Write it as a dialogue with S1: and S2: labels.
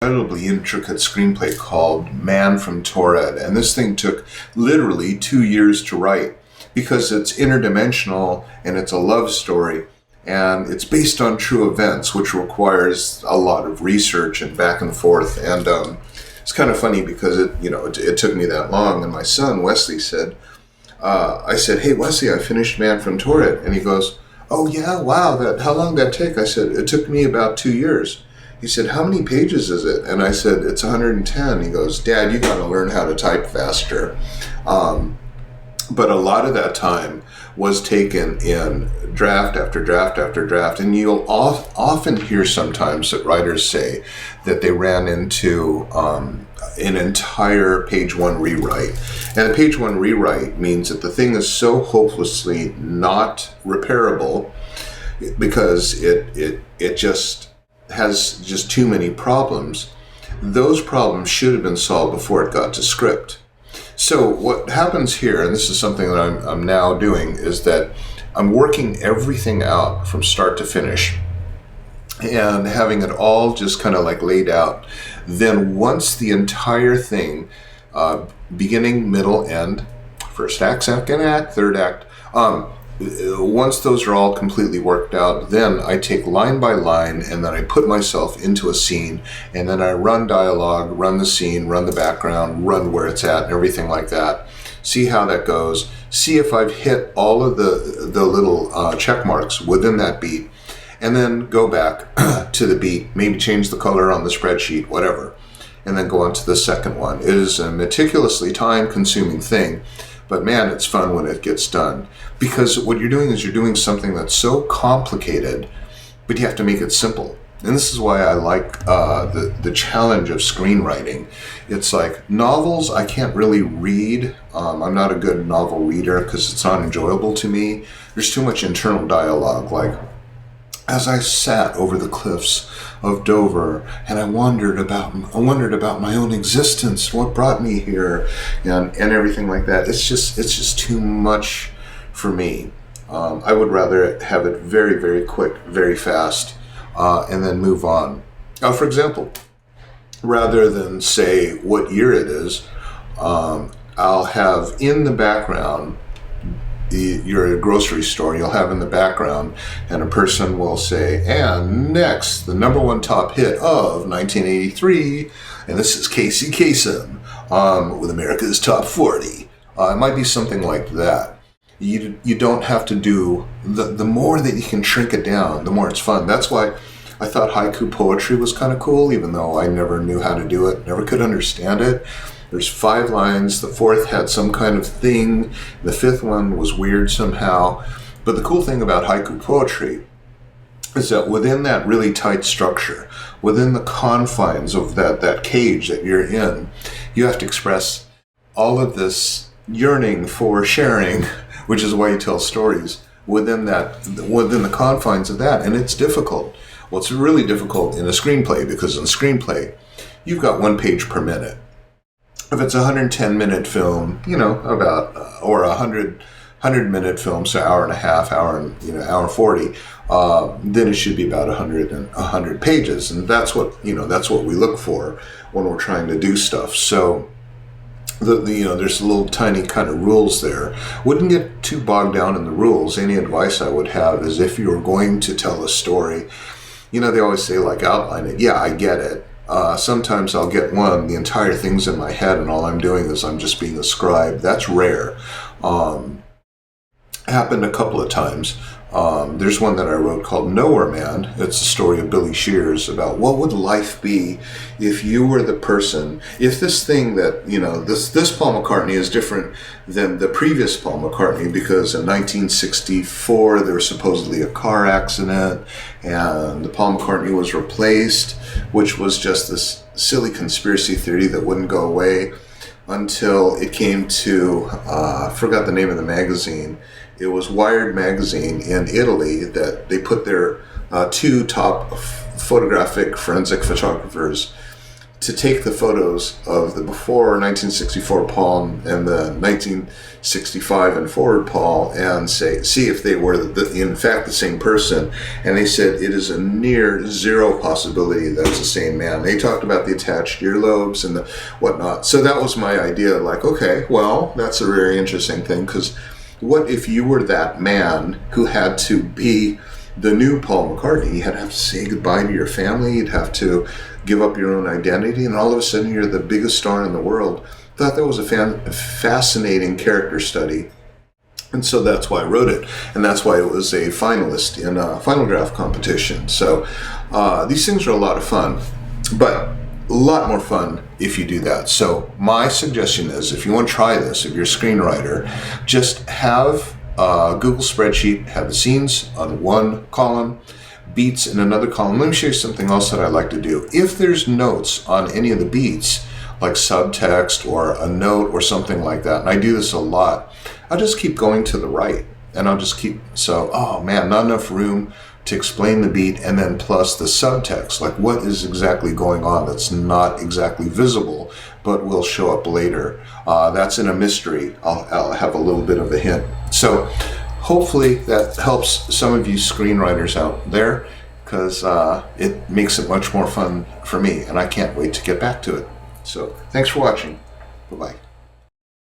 S1: incredibly intricate screenplay called Man from Torred, and this thing took literally 2 years to write because it's interdimensional and it's a love story and it's based on true events, which requires a lot of research and back and forth. And it's kind of funny because it took me that long. And my son Wesley said, I said, "Hey Wesley, I finished Man from Torred," and he goes, "Oh yeah, wow! How long did that take?" I said, "It took me about 2 years." He said, "How many pages is it?" And I said, "It's 110. He goes, "Dad, you got to learn how to type faster." But a lot of that time was taken in draft after draft after draft. And you'll often hear sometimes that writers say that they ran into an entire page one rewrite. And a page one rewrite means that the thing is so hopelessly not repairable because it just has just too many problems. Those problems should have been solved before it got to script. So what happens here, and this is something that I'm now doing, is that I'm working everything out from start to finish and having it all just kind of like laid out. Then once the entire thing, beginning, middle, end, first act, second act, third act, once those are all completely worked out, then I take line by line and then I put myself into a scene and then I run dialogue, run the scene, run the background, run where it's at and everything like that. See how that goes. See if I've hit all of the little check marks within that beat, and then go back to the beat, maybe change the color on the spreadsheet, whatever, and then go on to the second one. It is a meticulously time-consuming thing, but man, it's fun when it gets done. Because what you're doing is you're doing something that's so complicated, but you have to make it simple. And this is why I like the challenge of screenwriting. It's like novels I can't really read. I'm not a good novel reader because it's not enjoyable to me. There's too much internal dialogue. Like, as I sat over the cliffs of Dover and I wondered about my own existence, what brought me here, and everything like that. It's just too much for me. I would rather have it very, very quick, very fast, and then move on. For example, rather than say what year it is, I'll have in the background, you're at a grocery store, you'll have in the background, and a person will say, and next, the number one top hit of 1983, and this is Casey Kasem with America's Top 40. It might be something like that. You don't have to do, the more that you can shrink it down, the more it's fun. That's why I thought haiku poetry was kind of cool, even though I never knew how to do it, never could understand it. There's 5 lines, the 4th had some kind of thing, the 5th one was weird somehow. But the cool thing about haiku poetry is that within that really tight structure, within the confines of that cage that you're in, you have to express all of this yearning for sharing, which is why you tell stories, within the confines of that. And it's difficult. Well, it's really difficult in a screenplay, because in a screenplay, you've got 1 page per minute. If it's a 110-minute film, or a 100-minute film, so hour and a half, hour 40, then it should be about 100 pages, and that's what we look for when we're trying to do stuff. So, there's little tiny kind of rules there. Wouldn't get too bogged down in the rules. Any advice I would have is, if you're going to tell a story, they always say, like, outline it. Yeah, I get it. Sometimes I'll get the entire thing's in my head and all I'm doing is I'm just being a scribe. That's rare. Happened a couple of times. There's one that I wrote called Nowhere Man. It's the story of Billy Shears about what would life be if you were the person, if this thing that, this Paul McCartney is different than the previous Paul McCartney, because in 1964 there was supposedly a car accident and the Paul McCartney was replaced, which was just this silly conspiracy theory that wouldn't go away until it came to, I forgot the name of the magazine. It was Wired magazine in Italy that they put their 2 top photographic forensic photographers to take the photos of the before 1964 Paul and the 1965 and forward Paul and see if they were in fact the same person. And they said it is a near zero possibility that's the same man. They talked about the attached earlobes and the whatnot. So that was my idea, like, okay, well, that's a very interesting thing, because what if you were that man who had to be the new Paul McCartney? You had to have to say goodbye to your family. You'd have to give up your own identity, and all of a sudden you're the biggest star in the world. Thought that was a fascinating character study, and so that's why I wrote it, and that's why it was a finalist in a final draft competition. So these things are a lot of fun, but a lot more fun if you do that. So my suggestion is, if you want to try this, if you're a screenwriter, just have a Google spreadsheet, have the scenes on one column, beats in another column. Let me show you something else that I like to do. If there's notes on any of the beats, like subtext or a note or something like that, and I do this a lot, I'll just keep going to the right, and I'll just keep, so, oh man, not enough room to explain the beat, and then plus the subtext, like what is exactly going on that's not exactly visible, but will show up later. That's in a mystery. I'll have a little bit of a hint. So hopefully that helps some of you screenwriters out there, because it makes it much more fun for me, and I can't wait to get back to it. So thanks for watching. Bye-bye.